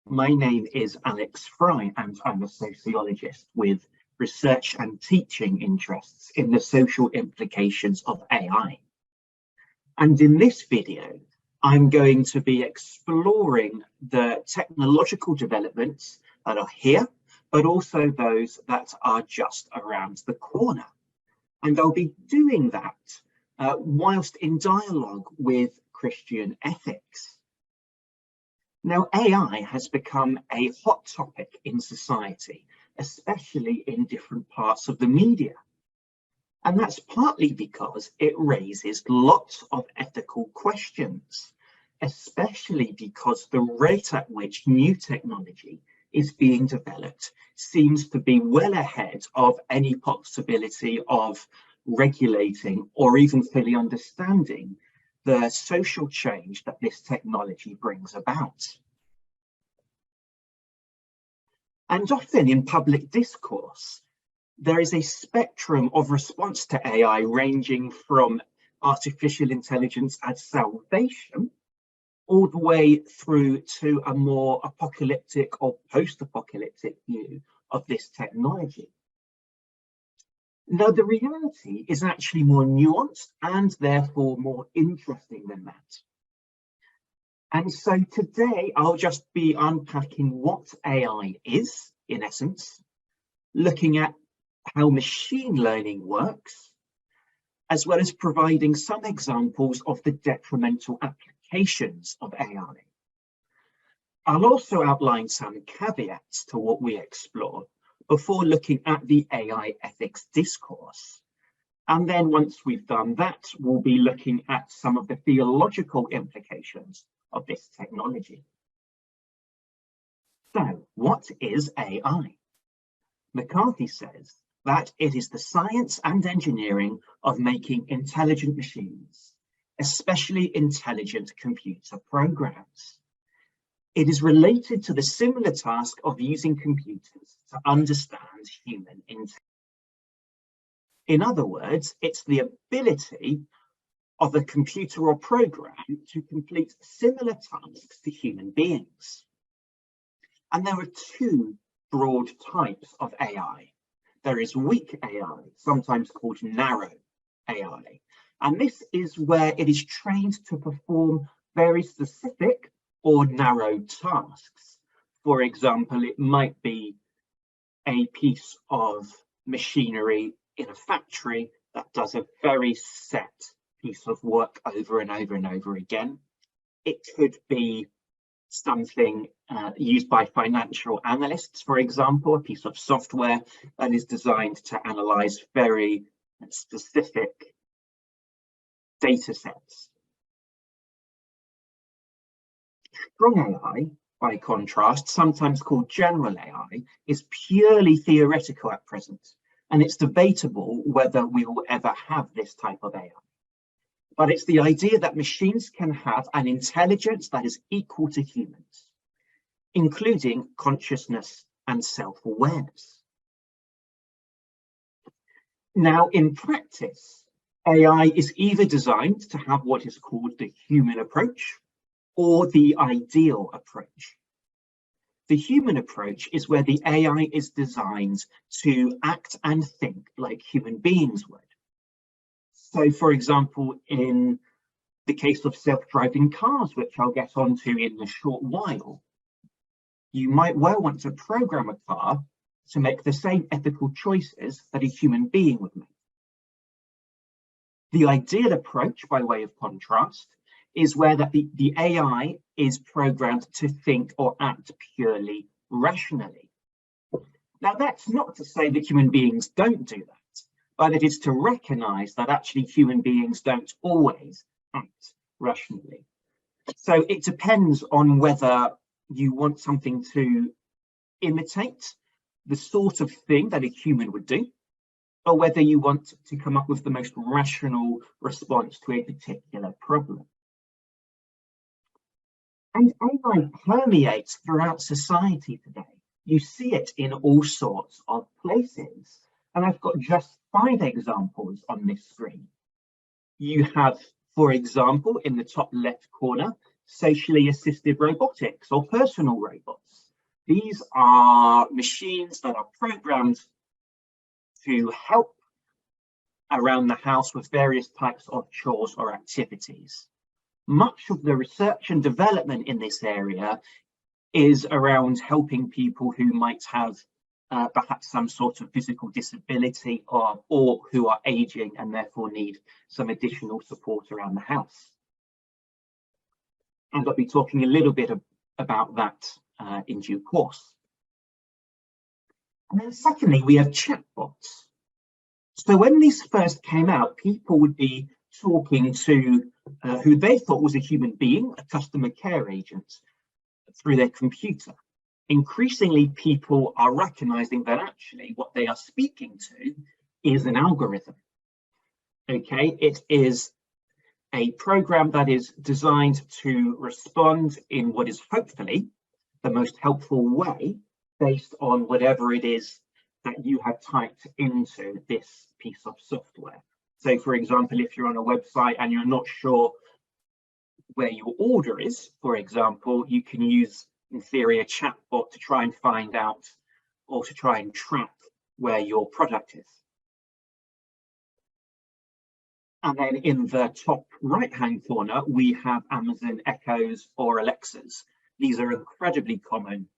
My name is Alex Fry and I'm a sociologist with research and teaching interests in the social implications of AI. And in this video, I'm going to be exploring the technological developments that are here, but also those that are just around the corner. And I'll be doing that whilst in dialogue with Christian ethics. Now, AI has become a hot topic in society, especially in different parts of the media. And that's partly because it raises lots of ethical questions, especially because the rate at which new technology is being developed seems to be well ahead of any possibility of regulating or even fully understanding the social change that this technology brings about. And often in public discourse, there is a spectrum of response to AI ranging from artificial intelligence as salvation all the way through to a more apocalyptic or post-apocalyptic view of this technology. Now, the reality is actually more nuanced and therefore more interesting than that. And so today I'll just be unpacking what AI is, in essence, looking at how machine learning works, as well as providing some examples of the detrimental applications of AI. I'll also outline some caveats to what we explore before looking at the AI ethics discourse. And then once we've done that, we'll be looking at some of the theological implications of this technology. So, what is AI? McCarthy says that it is the science and engineering of making intelligent machines, especially intelligent computer programs. It is related to the similar task of using computers to understand human intelligence. In other words, it's the ability of a computer or program to complete similar tasks to human beings. And there are two broad types of AI. There is weak AI, sometimes called narrow AI. And this is where it is trained to perform very specific or narrow tasks. For example, it might be a piece of machinery in a factory that does a very set piece of work over and over and over again. It could be something used by financial analysts, for example, a piece of software that is designed to analyze very specific data sets. Strong AI, by contrast, sometimes called general AI, is purely theoretical at present, and it's debatable whether we will ever have this type of AI. But it's the idea that machines can have an intelligence that is equal to humans, including consciousness and self-awareness. Now, in practice, AI is either designed to have what is called the human approach or the ideal approach. The human approach is where the AI is designed to act and think like human beings would. So, for example, in the case of self-driving cars, which I'll get onto in a short while, you might well want to program a car to make the same ethical choices that a human being would make. The ideal approach, by way of contrast, is where the AI is programmed to think or act purely rationally. Now, that's not to say that human beings don't do that, but it is to recognize that actually human beings don't always act rationally. So it depends on whether you want something to imitate the sort of thing that a human would do, or whether you want to come up with the most rational response to a particular problem. And AI permeates throughout society today. You see it in all sorts of places. And I've got just 5 examples on this screen. You have, for example, in the top left corner, socially assisted robotics or personal robots. These are machines that are programmed to help around the house with various types of chores or activities. Much of the research and development in this area is around helping people who might have perhaps some sort of physical disability or who are aging and therefore need some additional support around the house. And I'll be talking a little bit about that in due course. And then secondly, we have chatbots. So when these first came out, people would be talking to who they thought was a human being, a customer care agent, through their computer. Increasingly, people are recognizing that actually what they are speaking to is an algorithm. Okay, it is a program that is designed to respond in what is hopefully the most helpful way based on whatever it is that you have typed into this piece of software. So for example, if you're on a website and you're not sure where your order is, for example, you can use, in theory, a chatbot to try and find out or to try and track where your product is. And then in the top right-hand corner, we have Amazon Echoes or Alexas. These are incredibly common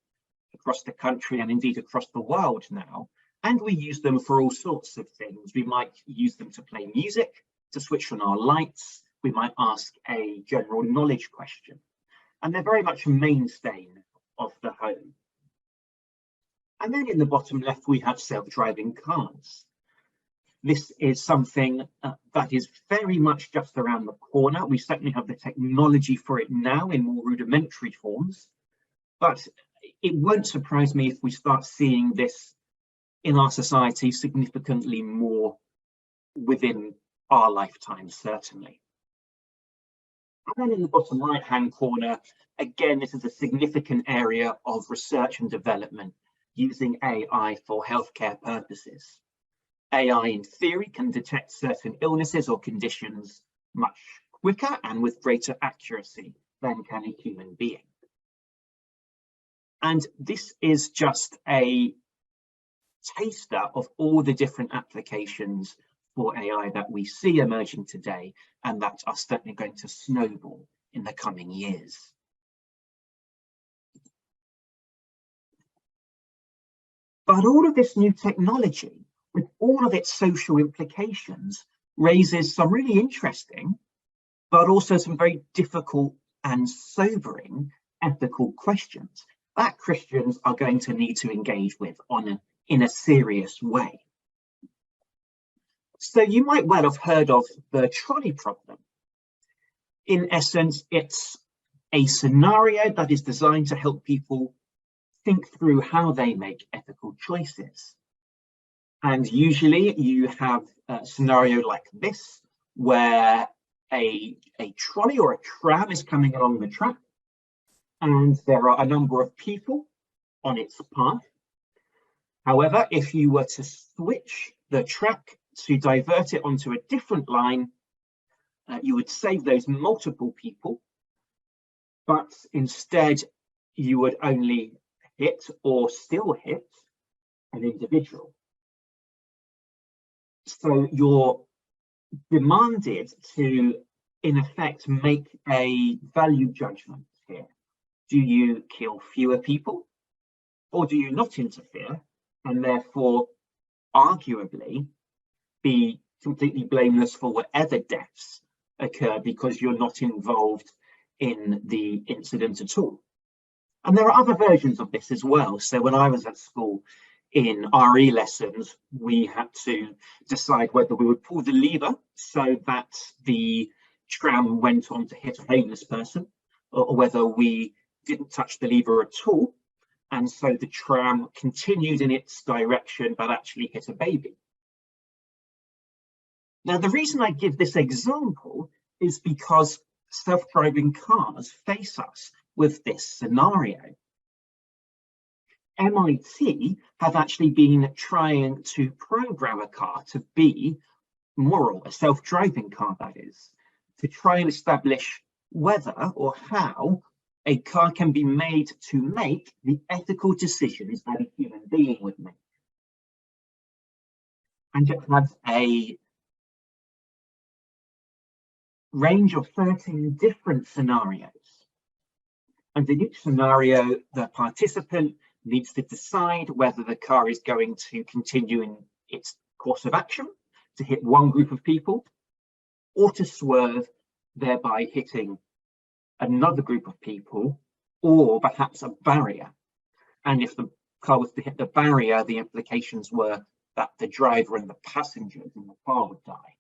across the country and indeed across the world now. And we use them for all sorts of things. We might use them to play music, to switch on our lights. We might ask a general knowledge question. And they're very much a mainstay of the home. And then in the bottom left, we have self-driving cars. This is something that is very much just around the corner. We certainly have the technology for it now in more rudimentary forms, but it won't surprise me if we start seeing this in our society significantly more within our lifetime, certainly. And then in the bottom right-hand corner, again, this is a significant area of research and development using AI for healthcare purposes. AI, in theory, can detect certain illnesses or conditions much quicker and with greater accuracy than can a human being. And this is just a taster of all the different applications for AI that we see emerging today and that are certainly going to snowball in the coming years. But all of this new technology, with all of its social implications, raises some really interesting, but also some very difficult and sobering ethical questions that Christians are going to need to engage with in a serious way. So you might well have heard of the trolley problem. In essence, it's a scenario that is designed to help people think through how they make ethical choices. And usually you have a scenario like this, where a trolley or a tram is coming along the track, and there are a number of people on its path. However, if you were to switch the track to divert it onto a different line, you would save those multiple people, but instead you would only hit or still hit an individual. So you're demanded to, in effect, make a value judgment here. Do you kill fewer people, or do you not interfere and therefore arguably be completely blameless for whatever deaths occur because you're not involved in the incident at all? And there are other versions of this as well. So when I was at school, in RE lessons, we had to decide whether we would pull the lever so that the tram went on to hit a homeless person, or whether we didn't touch the lever at all, and so the tram continued in its direction but actually hit a baby. Now, the reason I give this example is because self-driving cars face us with this scenario. MIT have actually been trying to program a car to be moral, a self-driving car that is, to try and establish whether or how a car can be made to make the ethical decisions that a human being would make. And it has a range of 13 different scenarios. And in each scenario, the participant needs to decide whether the car is going to continue in its course of action, to hit one group of people, or to swerve, thereby hitting another group of people, or perhaps a barrier. And if the car was to hit the barrier, the implications were that the driver and the passengers in the car would die.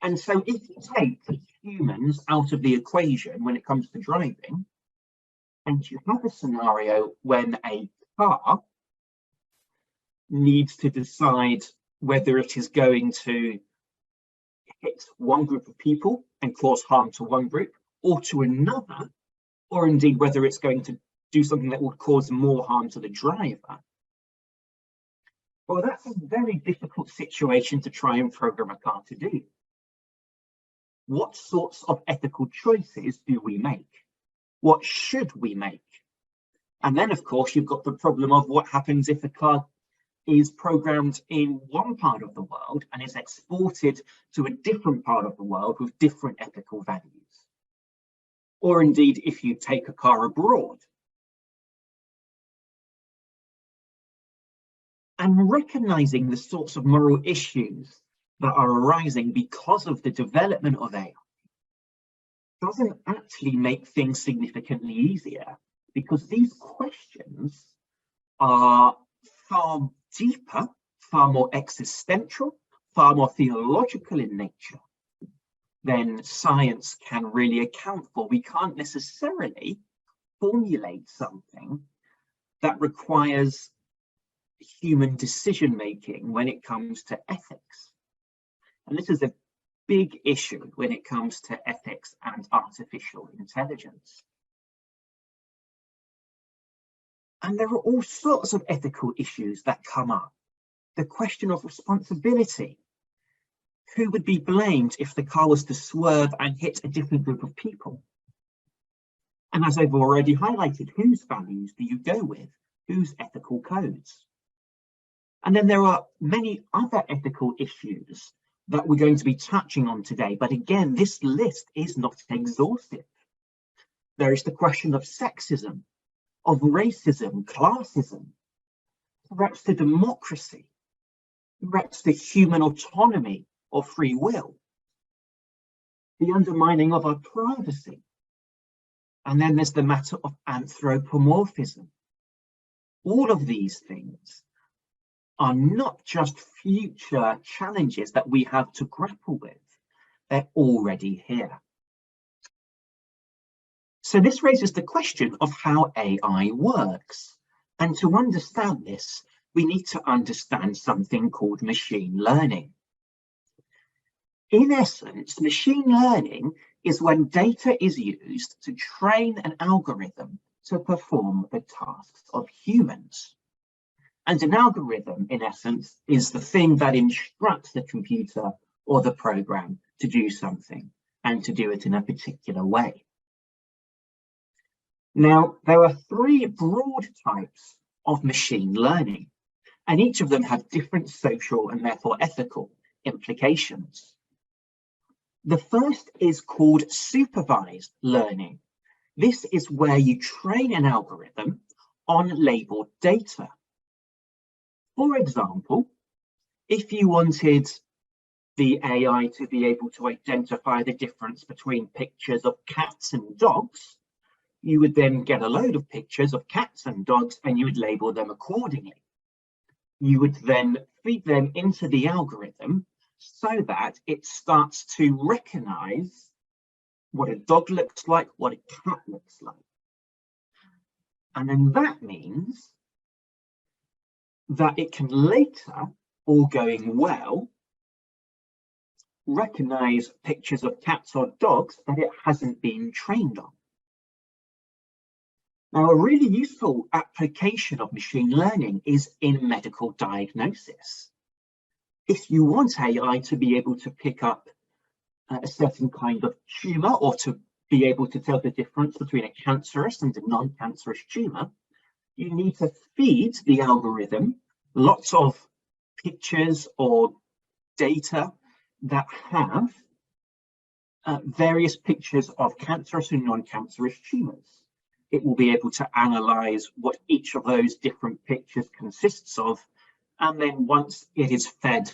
And so if you take the humans out of the equation when it comes to driving, and you have a scenario when a car needs to decide whether it is going to hit one group of people and cause harm to one group or to another, or indeed whether it's going to do something that would cause more harm to the driver, well, that's a very difficult situation to try and program a car to do. What sorts of ethical choices do we make? What should we make? And then, of course, you've got the problem of what happens if a car is programmed in one part of the world and is exported to a different part of the world with different ethical values. Or indeed, if you take a car abroad. And recognizing the sorts of moral issues that are arising because of the development of AI doesn't actually make things significantly easier, because these questions are far deeper, far more existential, far more theological in nature than science can really account for. We can't necessarily formulate something that requires human decision-making when it comes to ethics. And this is a big issue when it comes to ethics and artificial intelligence. And there are all sorts of ethical issues that come up. The question of responsibility. Who would be blamed if the car was to swerve and hit a different group of people? And as I've already highlighted, whose values do you go with? Whose ethical codes? And then there are many other ethical issues that we're going to be touching on today. But again, this list is not exhaustive. There is the question of sexism, of racism, classism, threats to democracy, threats to human autonomy or free will, the undermining of our privacy. And then there's the matter of anthropomorphism. All of these things are not just future challenges that we have to grapple with, they're already here. So this raises the question of how AI works. And to understand this, we need to understand something called machine learning. In essence, machine learning is when data is used to train an algorithm to perform the tasks of humans. And an algorithm, in essence, is the thing that instructs the computer or the program to do something and to do it in a particular way. Now, there are three broad types of machine learning, and each of them have different social and therefore ethical implications. The first is called supervised learning. This is where you train an algorithm on labeled data. For example, if you wanted the AI to be able to identify the difference between pictures of cats and dogs, you would then get a load of pictures of cats and dogs and you would label them accordingly. You would then feed them into the algorithm so that it starts to recognize what a dog looks like, what a cat looks like. And then that means that it can later, all going well, recognize pictures of cats or dogs that it hasn't been trained on. Now, a really useful application of machine learning is in medical diagnosis. If you want AI to be able to pick up a certain kind of tumour, or to be able to tell the difference between a cancerous and a non-cancerous tumour, you need to feed the algorithm lots of pictures or data that have various pictures of cancerous and non-cancerous tumours. It will be able to analyse what each of those different pictures consists of, and then once it is fed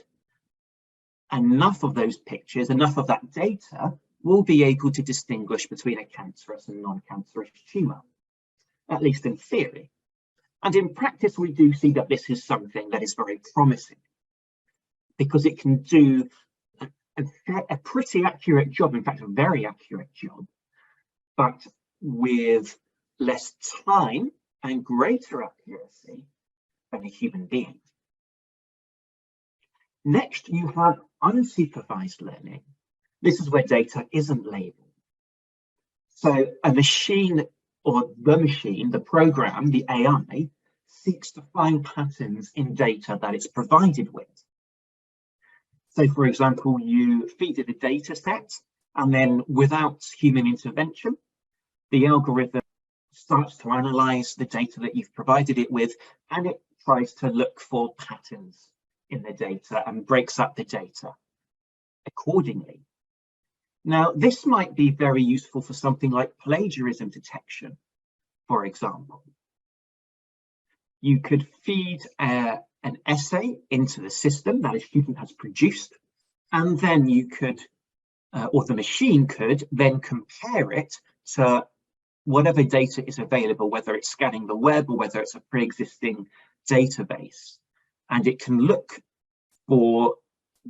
enough of those pictures, enough of that data, will be able to distinguish between a cancerous and non-cancerous tumour, at least in theory. And in practice, we do see that this is something that is very promising, because it can do a pretty accurate job, in fact, a very accurate job, but with less time and greater accuracy than a human being. Next, you have unsupervised learning. This is where data isn't labeled. So a machine, or the machine, the program, the AI, seeks to find patterns in data that it's provided with. So, for example, you feed it a data set, and then without human intervention, the algorithm starts to analyze the data that you've provided it with, and it tries to look for patterns in the data and breaks up the data accordingly. Now, this might be very useful for something like plagiarism detection, for example. You could feed an essay into the system that a student has produced, and then you could, or the machine could, then compare it to whatever data is available, whether it's scanning the web or whether it's a pre-existing database. And it can look for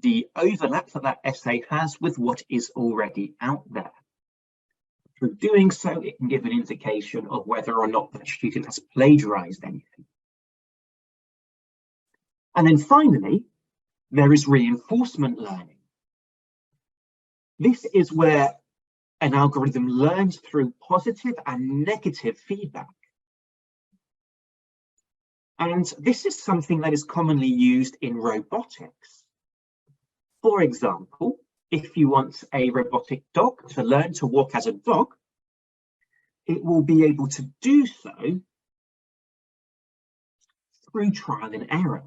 the overlap that that essay has with what is already out there. Through doing so, it can give an indication of whether or not the student has plagiarized anything. And then finally, there is reinforcement learning. This is where an algorithm learns through positive and negative feedback. And this is something that is commonly used in robotics. For example, if you want a robotic dog to learn to walk as a dog, it will be able to do so through trial and error,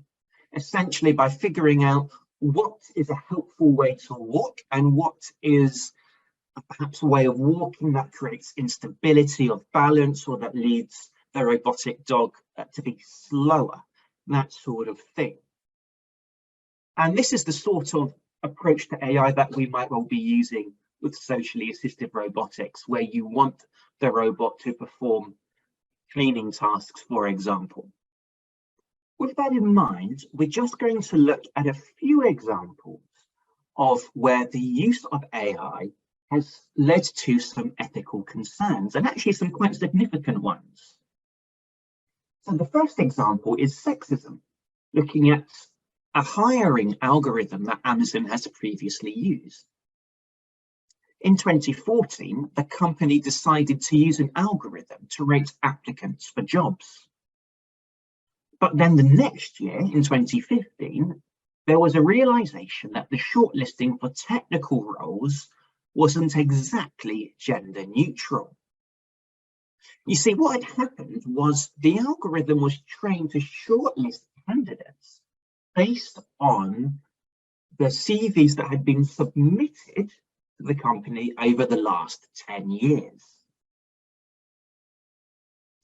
essentially by figuring out what is a helpful way to walk and what is perhaps a way of walking that creates instability of balance, or that leads the robotic dog to be slower, that sort of thing. And this is the sort of approach to AI that we might well be using with socially assisted robotics, where you want the robot to perform cleaning tasks, for example. With that in mind, we're just going to look at a few examples of where the use of AI has led to some ethical concerns, and actually some quite significant ones. So the first example is sexism, looking at a hiring algorithm that Amazon has previously used. In 2014, the company decided to use an algorithm to rate applicants for jobs. But then the next year, in 2015, there was a realization that the shortlisting for technical roles wasn't exactly gender neutral. You see, what had happened was the algorithm was trained to shortlist candidates based on the CVs that had been submitted to the company over the last 10 years.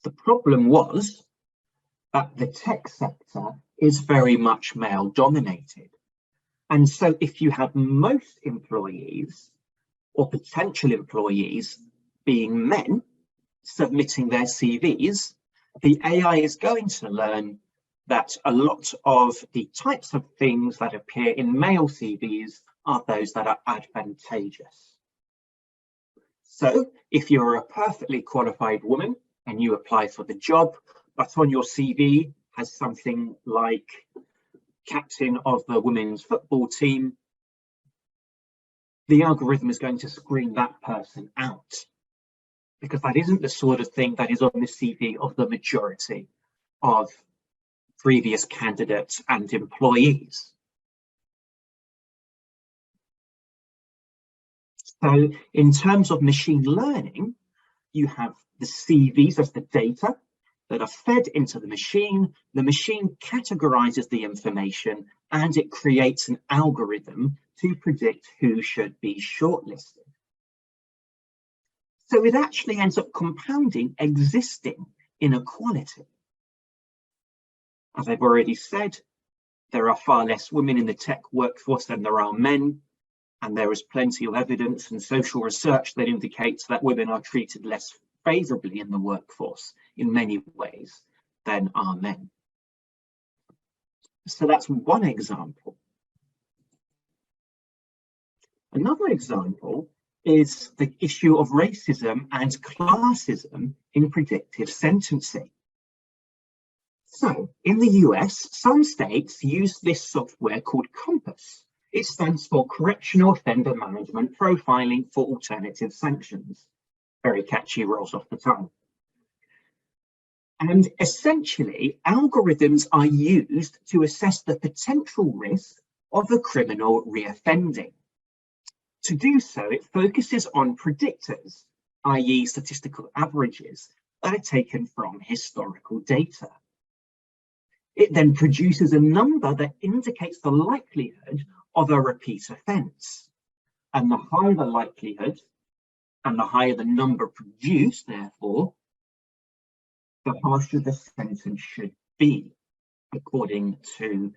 The problem was that the tech sector is very much male dominated. And so if you have most employees or potential employees being men submitting their CVs, the AI is going to learn that a lot of the types of things that appear in male CVs are those that are advantageous. So if you're a perfectly qualified woman and you apply for the job, but on your CV has something like captain of the women's football team, the algorithm is going to screen that person out, because that isn't the sort of thing that is on the CV of the majority of previous candidates and employees. So in terms of machine learning, you have the CVs as the data that are fed into the machine categorizes the information, and it creates an algorithm to predict who should be shortlisted. So it actually ends up compounding existing inequality. As I've already said, there are far less women in the tech workforce than there are men, and there is plenty of evidence and social research that indicates that women are treated less favourably in the workforce in many ways than are men. So that's one example. Another example is the issue of racism and classism in predictive sentencing. So in the US, some states use this software called COMPAS. It stands for Correctional Offender Management Profiling for Alternative Sanctions. Very catchy, rolls off the tongue. And essentially, algorithms are used to assess the potential risk of a criminal reoffending. To do so, it focuses on predictors, i.e. statistical averages, that are taken from historical data. It then produces a number that indicates the likelihood of a repeat offence. And the higher the likelihood, and the higher the number produced, therefore, the harsher the sentence should be, according to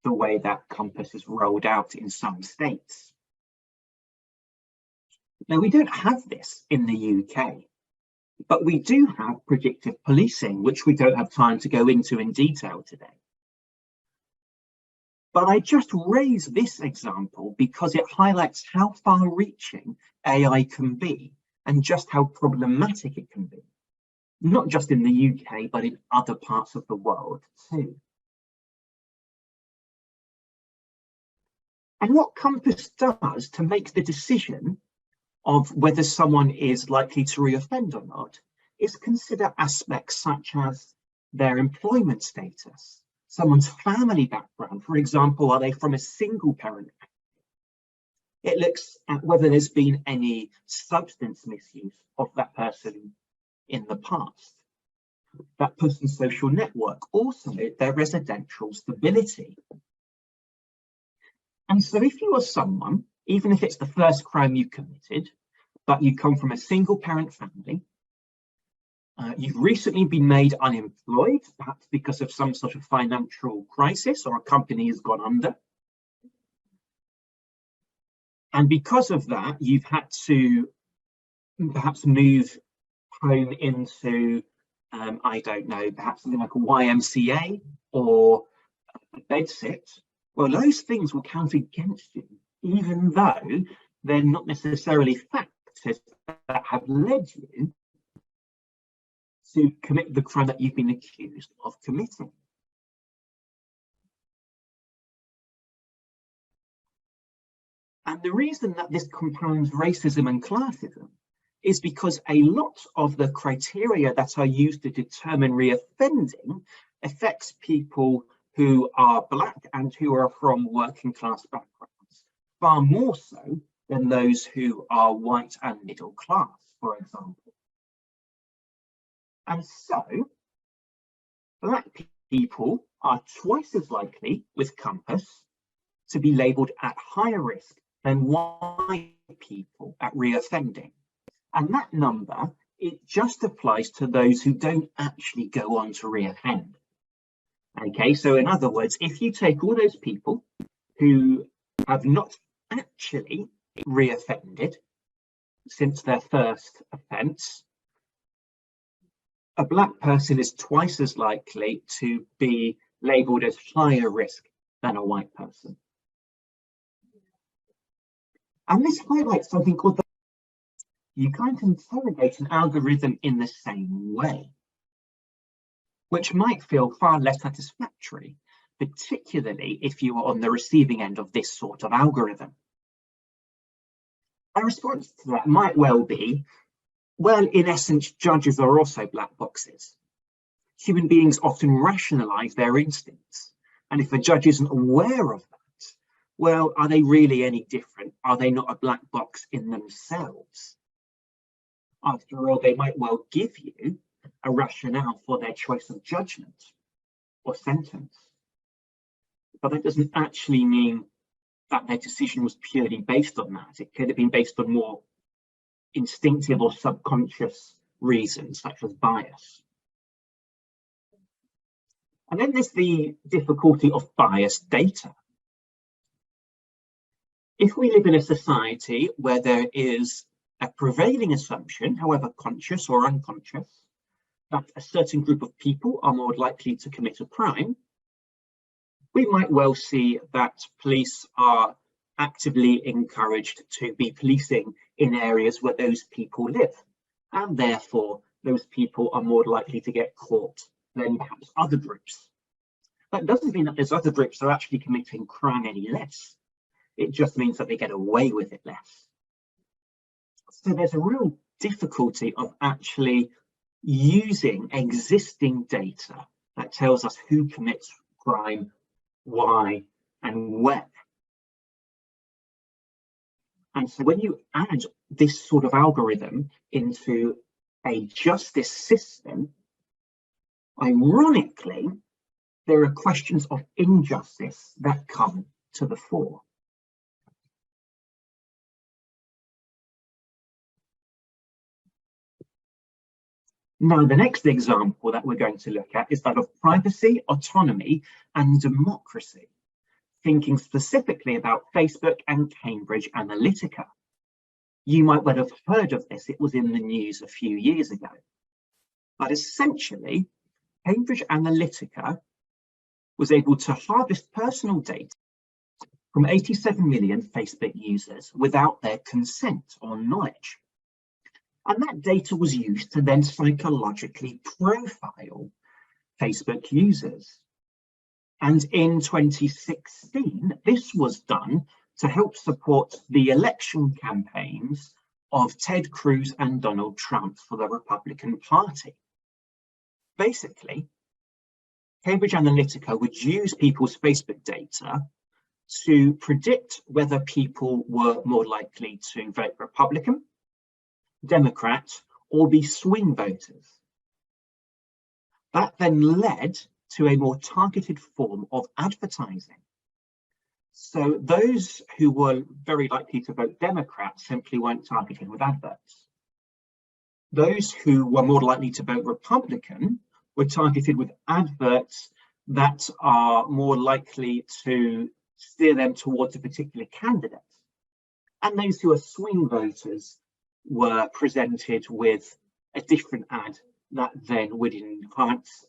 the way that COMPAS is rolled out in some states. Now, we don't have this in the UK, but we do have predictive policing, which we don't have time to go into in detail today. But I just raise this example because it highlights how far-reaching AI can be and just how problematic it can be, not just in the UK, but in other parts of the world too. And what COMPAS does to make the decision of whether someone is likely to reoffend or not is consider aspects such as their employment status, someone's family background. For example, are they from a single parent? It looks at whether there's been any substance misuse of that person in the past, that person's social network, also their residential stability. And so if you are someone, even if it's the first crime you committed, but you come from a single parent family, you've recently been made unemployed, perhaps because of some sort of financial crisis or a company has gone under. And because of that, you've had to perhaps move home into, I don't know, perhaps something like a YMCA or a bedsit. Well, those things will count against you, even though they're not necessarily factors that have led you to commit the crime that you've been accused of committing. And the reason that this compounds racism and classism is because a lot of the criteria that are used to determine reoffending affects people who are Black and who are from working class backgrounds, far more so than those who are white and middle class, for example. And so, Black people are twice as likely with COMPAS to be labelled at higher risk than white people at reoffending. And that number, it just applies to those who don't actually go on to reoffend. Okay, so in other words, if you take all those people who have not actually reoffended since their first offence, a Black person is twice as likely to be labelled as higher risk than a white person. And this highlights something called you can't interrogate an algorithm in the same way, which might feel far less satisfactory, particularly if you are on the receiving end of this sort of algorithm. A response to that might well be, well, in essence, judges are also black boxes. Human beings often rationalise their instincts, and if a judge isn't aware of that, well, are they really any different? Are they not a black box in themselves? After all, they might well give you a rationale for their choice of judgment or sentence, but that doesn't actually mean that their decision was purely based on that. It could have been based on more instinctive or subconscious reasons, such as bias. And then there's the difficulty of biased data. If we live in a society where there is a prevailing assumption, however conscious or unconscious, that a certain group of people are more likely to commit a crime, we might well see that police are actively encouraged to be policing in areas where those people live, and therefore those people are more likely to get caught than perhaps other groups. That doesn't mean that those other groups are actually committing crime any less. It just means that they get away with it less. So there's a real difficulty of actually using existing data that tells us who commits crime, why, and where. And so when you add this sort of algorithm into a justice system, ironically, there are questions of injustice that come to the fore. Now, the next example that we're going to look at is that of privacy, autonomy, and democracy, thinking specifically about Facebook and Cambridge Analytica. You might well have heard of this. It was in the news a few years ago. But essentially, Cambridge Analytica was able to harvest personal data from 87 million Facebook users without their consent or knowledge. And that data was used to then psychologically profile Facebook users. And in 2016, this was done to help support the election campaigns of Ted Cruz and Donald Trump for the Republican Party. Basically, Cambridge Analytica would use people's Facebook data to predict whether people were more likely to vote Republican, Democrat, or be swing voters. That then led to a more targeted form of advertising. So those who were very likely to vote Democrat simply weren't targeted with adverts. Those who were more likely to vote Republican were targeted with adverts that are more likely to steer them towards a particular candidate. And those who are swing voters were presented with a different ad that then would enhance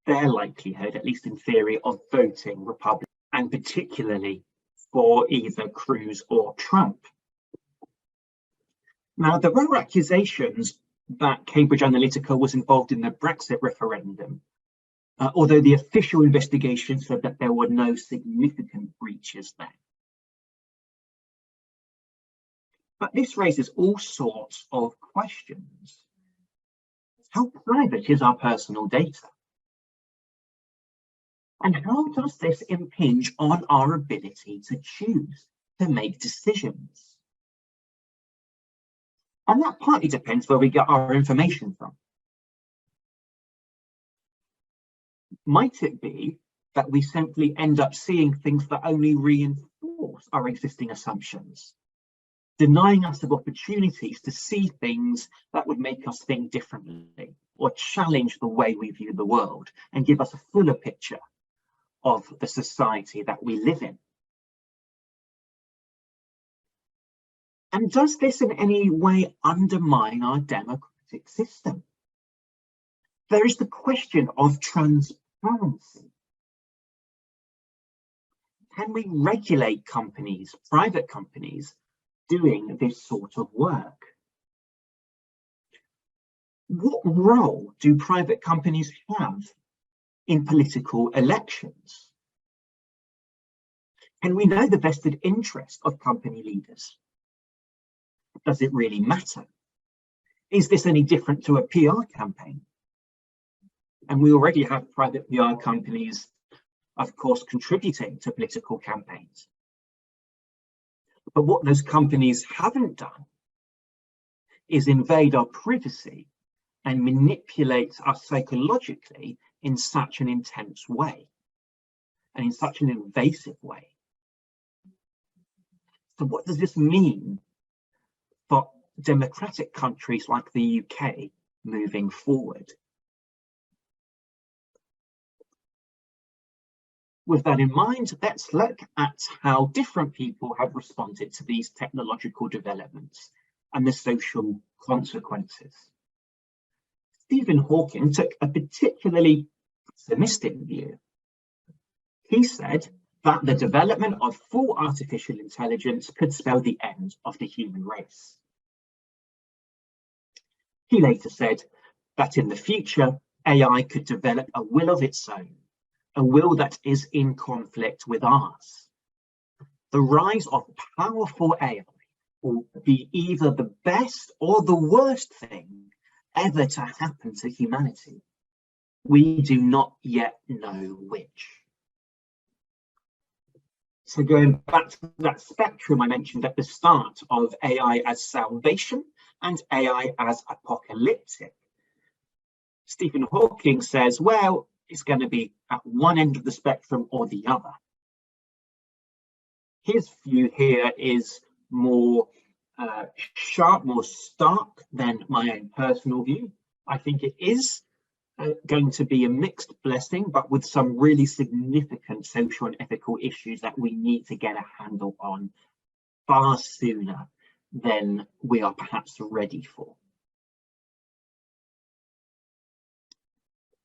their likelihood, at least in theory, of voting Republican, and particularly for either Cruz or Trump. Now, there were accusations that Cambridge Analytica was involved in the Brexit referendum, although the official investigation said that there were no significant breaches there. But this raises all sorts of questions. How private is our personal data? And how does this impinge on our ability to choose, to make decisions? And that partly depends where we get our information from. Might it be that we simply end up seeing things that only reinforce our existing assumptions, denying us of opportunities to see things that would make us think differently or challenge the way we view the world and give us a fuller picture of the society that we live in? And does this in any way undermine our democratic system? There is the question of transparency. Can we regulate companies, private companies, doing this sort of work? What role do private companies have in political elections? Can we know the vested interest of company leaders? Does it really matter? Is this any different to a PR campaign? And we already have private PR companies, of course, contributing to political campaigns. But what those companies haven't done is invade our privacy and manipulate us psychologically in such an intense way and in such an invasive way. So what does this mean for democratic countries like the UK moving forward? With that in mind, let's look at how different people have responded to these technological developments and the social consequences. Stephen Hawking took a particularly pessimistic view. He said that the development of full artificial intelligence could spell the end of the human race. He later said that in the future, AI could develop a will of its own, a will that is in conflict with ours. The rise of powerful AI will be either the best or the worst thing ever to happen to humanity. We do not yet know which. So going back to that spectrum I mentioned at the start of AI as salvation and AI as apocalyptic, Stephen Hawking says, well, it's going to be at one end of the spectrum or the other. His view here is more sharp, more stark than my own personal view. I think it is going to be a mixed blessing, but with some really significant social and ethical issues that we need to get a handle on far sooner than we are perhaps ready for.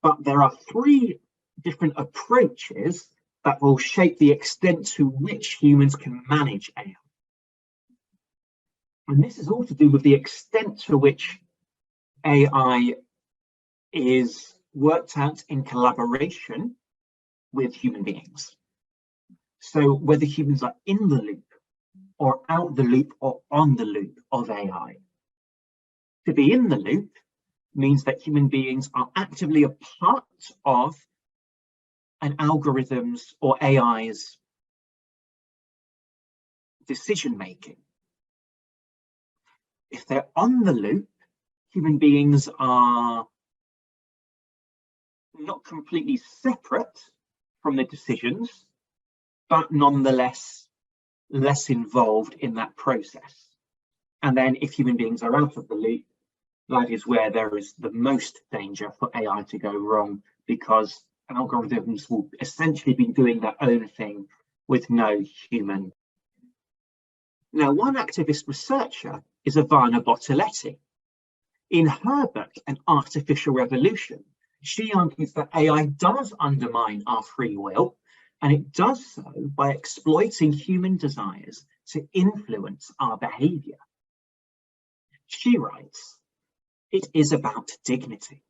But there are three different approaches that will shape the extent to which humans can manage AI. And this is all to do with the extent to which AI is worked out in collaboration with human beings. So whether humans are in the loop or out the loop or on the loop of AI. To be in the loop means that human beings are actively a part of an algorithm's or AI's decision making. If they're on the loop, human beings are not completely separate from the decisions, but nonetheless less involved in that process. And then if human beings are out of the loop, that is where there is the most danger for AI to go wrong, because algorithms will essentially be doing their own thing with no human. Now, one activist researcher is Ivana Bottiletti. In her book, An Artificial Revolution, she argues that AI does undermine our free will, and it does so by exploiting human desires to influence our behavior. She writes, "It is about dignity.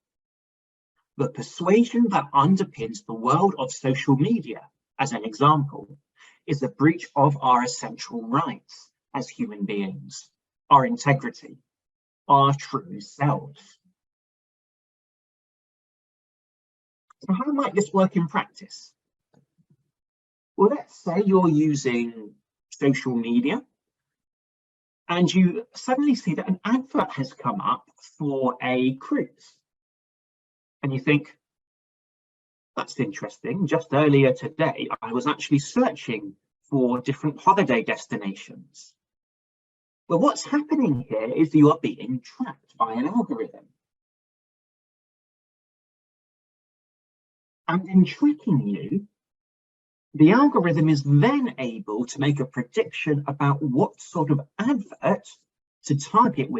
The persuasion that underpins the world of social media, as an example, is a breach of our essential rights as human beings, our integrity, our true selves." So how might this work in practice? Well, let's say you're using social media and you suddenly see that an advert has come up for a cruise. And you think, that's interesting. Just earlier today, I was actually searching for different holiday destinations. Well, what's happening here is you are being tracked by an algorithm. And in tracking you, the algorithm is then able to make a prediction about what sort of advert to target you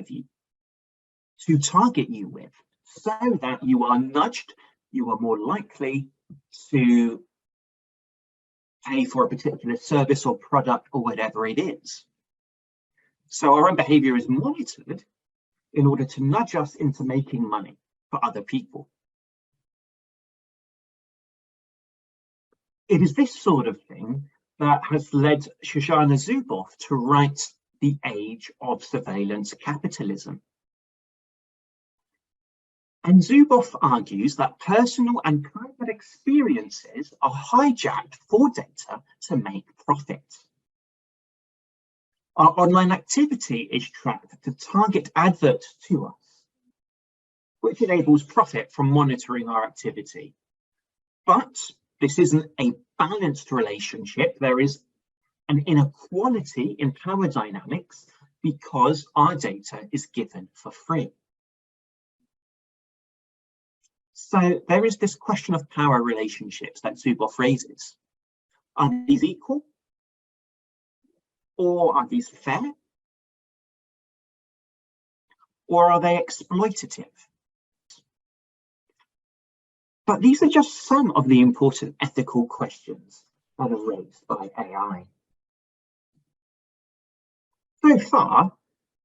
with, so that you are nudged, you are more likely to pay for a particular service or product or whatever it is. So our own behavior is monitored in order to nudge us into making money for other people. It is this sort of thing that has led Shoshana Zuboff to write The Age of Surveillance Capitalism. And Zuboff argues that personal and private experiences are hijacked for data to make profit. Our online activity is tracked to target adverts to us, which enables profit from monitoring our activity. But this isn't a balanced relationship. There is an inequality in power dynamics because our data is given for free. So there is this question of power relationships that Zuboff raises. Are these equal? Or are these fair? Or are they exploitative? But these are just some of the important ethical questions that are raised by AI. So far,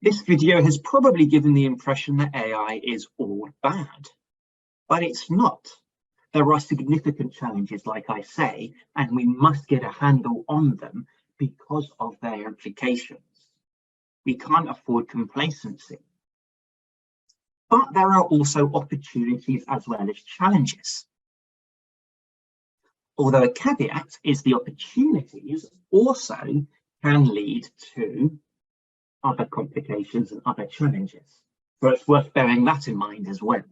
this video has probably given the impression that AI is all bad, but it's not. There are significant challenges, like I say, and we must get a handle on them because of their implications. We can't afford complacency. But there are also opportunities as well as challenges. Although a caveat is the opportunities also can lead to other complications and other challenges. So it's worth bearing that in mind as well.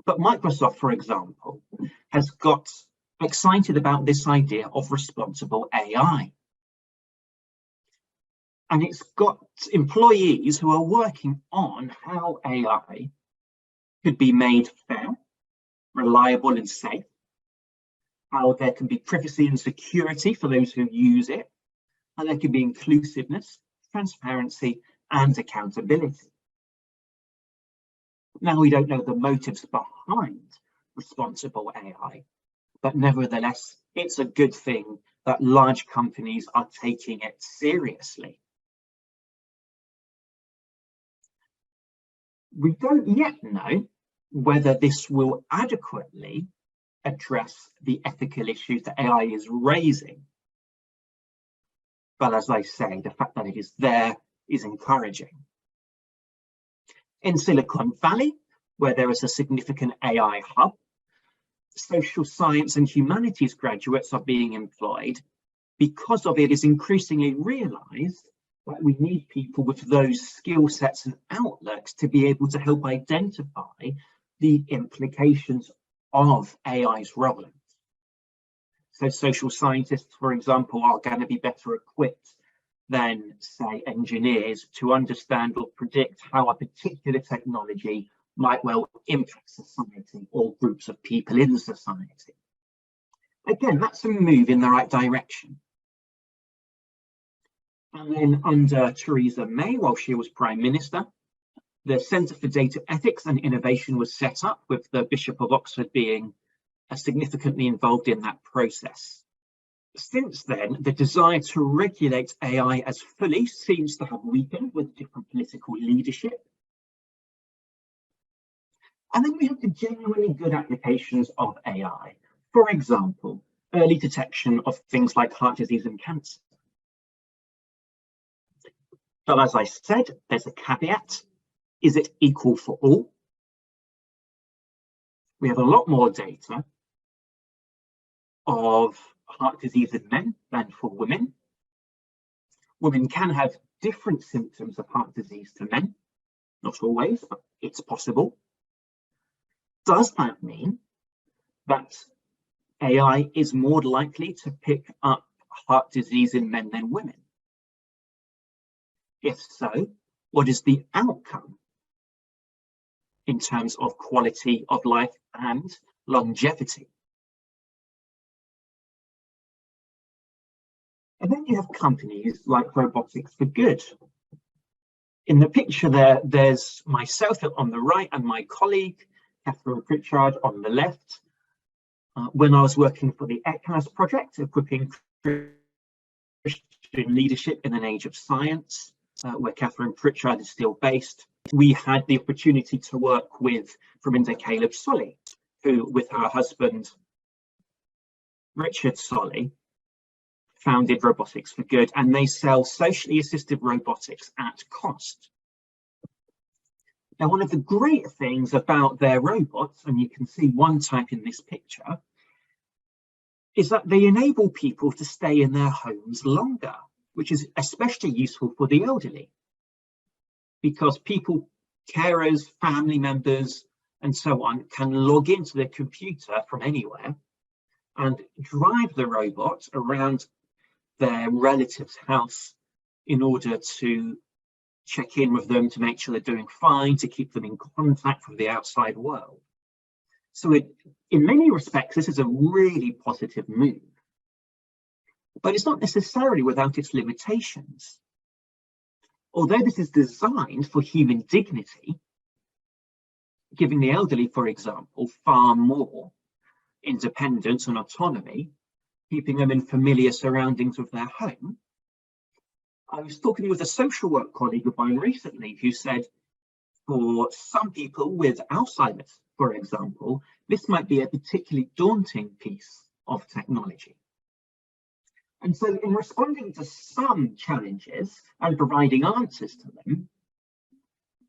But Microsoft, for example, has got excited about this idea of responsible AI. And it's got employees who are working on how AI could be made fair, reliable and safe, how there can be privacy and security for those who use it, and there can be inclusiveness, transparency and accountability. Now, we don't know the motives behind responsible AI, but nevertheless, it's a good thing that large companies are taking it seriously. We don't yet know whether this will adequately address the ethical issues that AI is raising. But as I say, the fact that it is there is encouraging. In Silicon Valley, where there is a significant AI hub, social science and humanities graduates are being employed because of it is increasingly realized that we need people with those skill sets and outlooks to be able to help identify the implications of AI's rollout. So social scientists, for example, are going to be better equipped than, say, engineers to understand or predict how a particular technology might well impact society or groups of people in society. Again, that's a move in the right direction. And then under Theresa May, while she was Prime Minister, the Centre for Data Ethics and Innovation was set up, with the Bishop of Oxford being significantly involved in that process. Since then, the desire to regulate AI as fully seems to have weakened with different political leadership. And then we have the genuinely good applications of AI. For example, early detection of things like heart disease and cancer. But as I said, there's a caveat. Is it equal for all? We have a lot more data of heart disease in men than for women. Women can have different symptoms of heart disease to men, not always, but it's possible. Does that mean that AI is more likely to pick up heart disease in men than women? If so, what is the outcome in terms of quality of life and longevity? And then you have companies like Robotics for Good. In the picture there, there's myself on the right and my colleague, Catherine Pritchard, on the left. When I was working for the ECAS project, equipping Christian leadership in an age of science, where Catherine Pritchard is still based, we had the opportunity to work with Framinda Caleb Solly, who, with her husband, Richard Solly, founded Robotics for Good, and they sell socially assisted robotics at cost. Now, one of the great things about their robots, and you can see one type in this picture, is that they enable people to stay in their homes longer. which is especially useful for the elderly, because people, carers, family members, and so on, can log into their computer from anywhere and drive the robot around their relative's house in order to check in with them, to make sure they're doing fine, to keep them in contact with the outside world. So in many respects, this is a really positive move. But it's not necessarily without its limitations. Although this is designed for human dignity, giving the elderly, for example, far more independence and autonomy, keeping them in familiar surroundings of their home. I was talking with a social work colleague of mine recently who said, for some people with Alzheimer's, for example, this might be a particularly daunting piece of technology. And so in responding to some challenges and providing answers to them,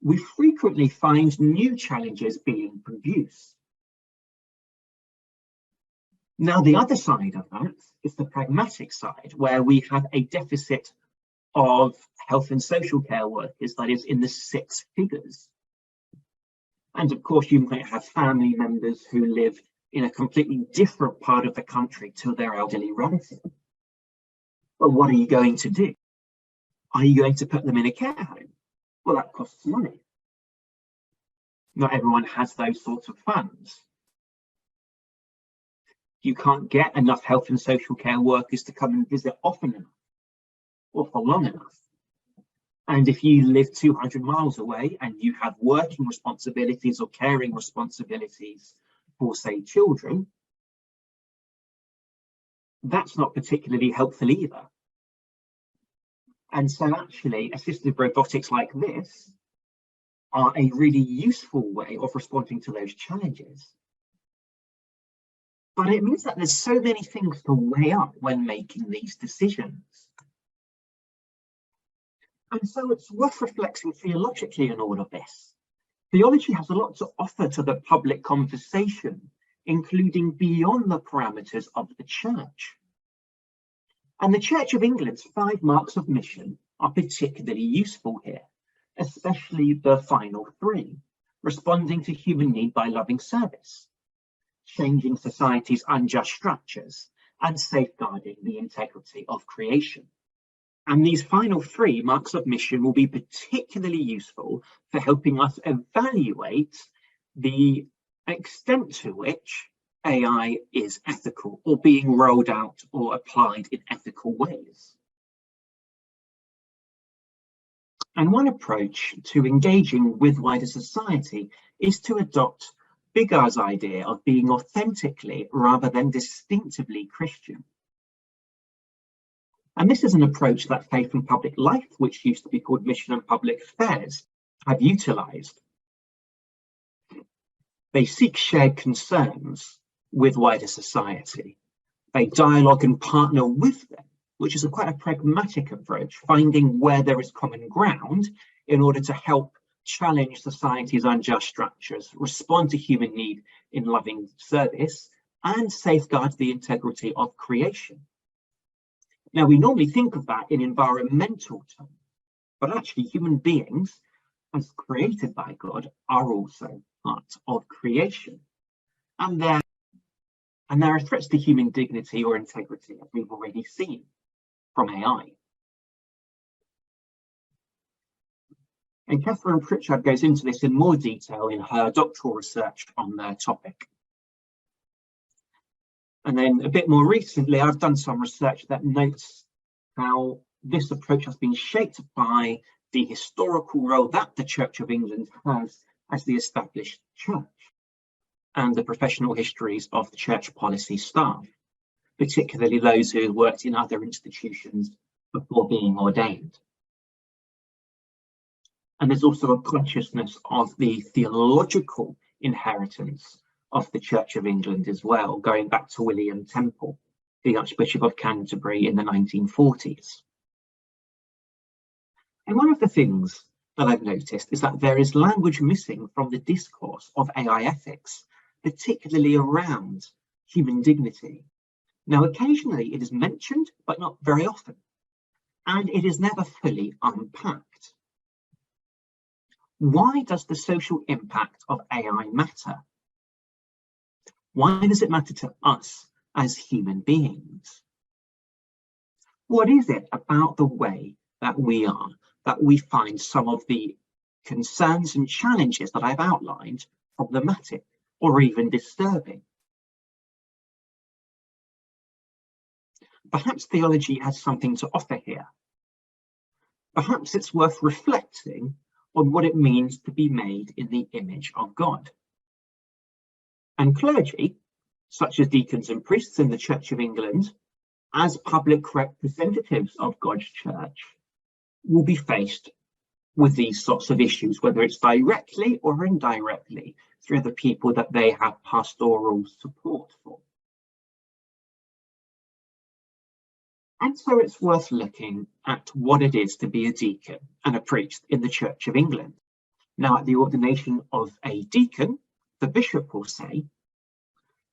we frequently find new challenges being produced. Now, the other side of that is the pragmatic side, where we have a deficit of health and social care workers that is in the 6 figures. And of course, you might have family members who live in a completely different part of the country to their elderly relative. But what are you going to do? Are you going to put them in a care home? Well, that costs money. Not everyone has those sorts of funds. You can't get enough health and social care workers to come and visit often enough or for long enough. And if you live 200 miles away and you have working responsibilities or caring responsibilities for, say, children, that's not particularly helpful either. And so actually assistive robotics like this are a really useful way of responding to those challenges. But it means that there's so many things to weigh up when making these decisions. And so it's worth reflecting theologically on all of this. Theology has a lot to offer to the public conversation, including beyond the parameters of the church. And the Church of England's 5 marks of mission are particularly useful here, especially the final 3, responding to human need by loving service, changing society's unjust structures, and safeguarding the integrity of creation. And these final 3 marks of mission will be particularly useful for helping us evaluate the extent to which AI is ethical or being rolled out or applied in ethical ways. And one approach to engaging with wider society is to adopt Biggar's idea of being authentically rather than distinctively Christian. And this is an approach that Faith and Public Life, which used to be called Mission and Public Affairs, have utilised. They seek shared concerns with wider society. They dialogue and partner with them, which is quite a pragmatic approach, finding where there is common ground in order to help challenge society's unjust structures, respond to human need in loving service, and safeguard the integrity of creation. Now, we normally think of that in environmental terms, but actually human beings, as created by God, are also part of creation. And there are threats to human dignity or integrity, as we've already seen from AI. And Catherine Pritchard goes into this in more detail in her doctoral research on the topic. And then a bit more recently, I've done some research that notes how this approach has been shaped by the historical role that the Church of England has as the established church and the professional histories of the church policy staff, particularly those who worked in other institutions before being ordained. And there's also a consciousness of the theological inheritance of the Church of England as well, going back to William Temple, the Archbishop of Canterbury in the 1940s. And one of the things that I've noticed is that there is language missing from the discourse of AI ethics, particularly around human dignity. Now, occasionally it is mentioned, but not very often. and it is never fully unpacked. Why does the social impact of AI matter? Why does it matter to us as human beings? What is it about the way that we find some of the concerns and challenges that I've outlined problematic or even disturbing? Perhaps theology has something to offer here. Perhaps it's worth reflecting on what it means to be made in the image of God. And clergy, such as deacons and priests in the Church of England, as public representatives of God's church, will be faced with these sorts of issues, whether it's directly or indirectly through the people that they have pastoral support for. And so it's worth looking at what it is to be a deacon and a priest in the Church of England. Now, at the ordination of a deacon, the bishop will say,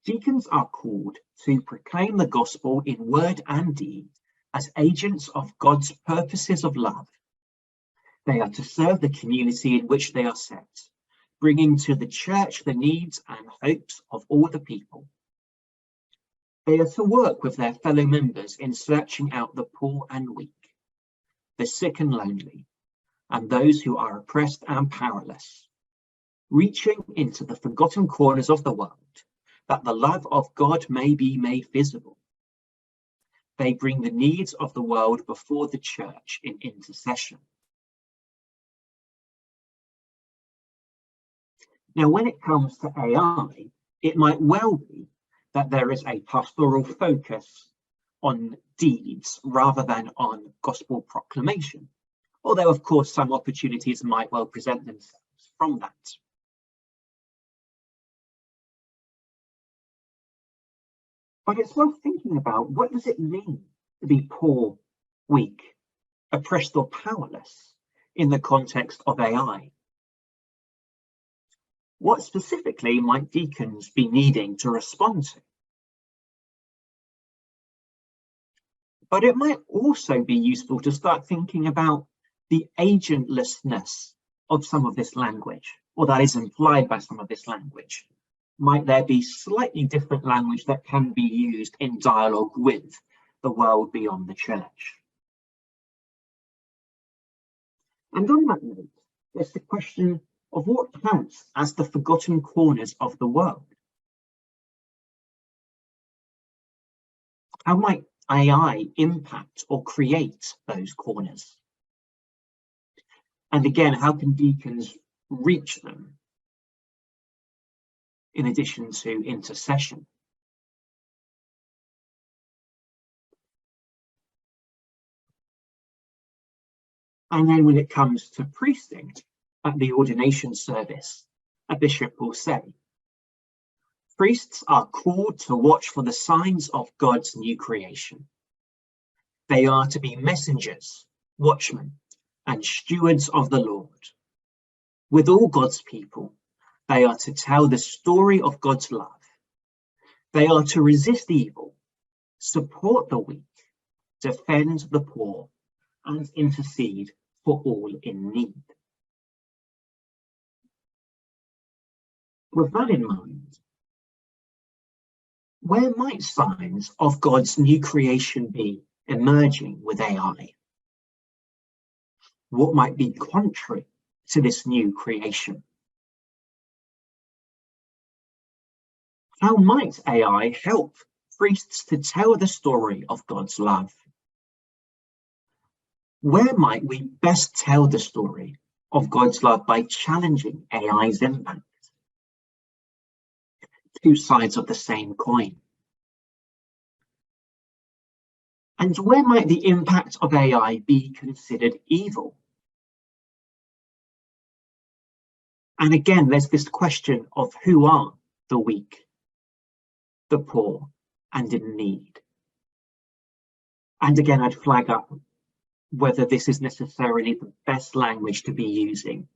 deacons are called to proclaim the gospel in word and deed as agents of God's purposes of love. They are to serve the community in which they are set, bringing to the church the needs and hopes of all the people. They are to work with their fellow members in searching out the poor and weak, the sick and lonely, and those who are oppressed and powerless, reaching into the forgotten corners of the world, that the love of God may be made visible. They bring the needs of the world before the church in intercession. Now, when it comes to AI, it might well be that there is a pastoral focus on deeds rather than on gospel proclamation, although of course some opportunities might well present themselves from that. But it's worth thinking about, what does it mean to be poor, weak, oppressed or powerless in the context of AI? What specifically might deacons be needing to respond to? But it might also be useful to start thinking about the agentlessness of some of this language, or that is implied by some of this language. Might there be slightly different language that can be used in dialogue with the world beyond the church? And on that note, there's the question of what counts as the forgotten corners of the world. How might AI impact or create those corners? And again, how can deacons reach them in addition to intercession? And then when it comes to priesting, at the ordination service, a bishop will say, priests are called to watch for the signs of God's new creation. They are to be messengers, watchmen, and stewards of the Lord. With all God's people, they are to tell the story of God's love. They are to resist evil, support the weak, defend the poor, and intercede for all in need. With that in mind, where might signs of God's new creation be emerging with AI? What might be contrary to this new creation? How might AI help priests to tell the story of God's love? Where might we best tell the story of God's love by challenging AI's impact? Two sides of the same coin. And where might the impact of AI be considered evil? And again, there's this question of who are the weak, the poor, and in need. And again, I'd flag up whether this is necessarily the best language to be using,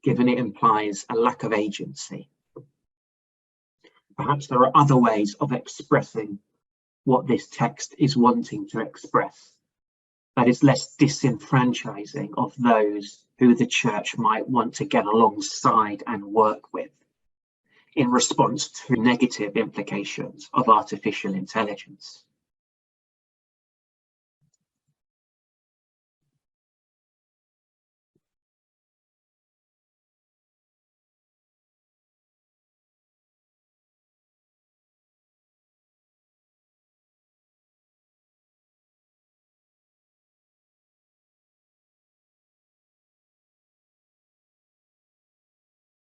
given it implies a lack of agency. Perhaps there are other ways of expressing what this text is wanting to express that is less disenfranchising of those who the church might want to get alongside and work with in response to negative implications of artificial intelligence.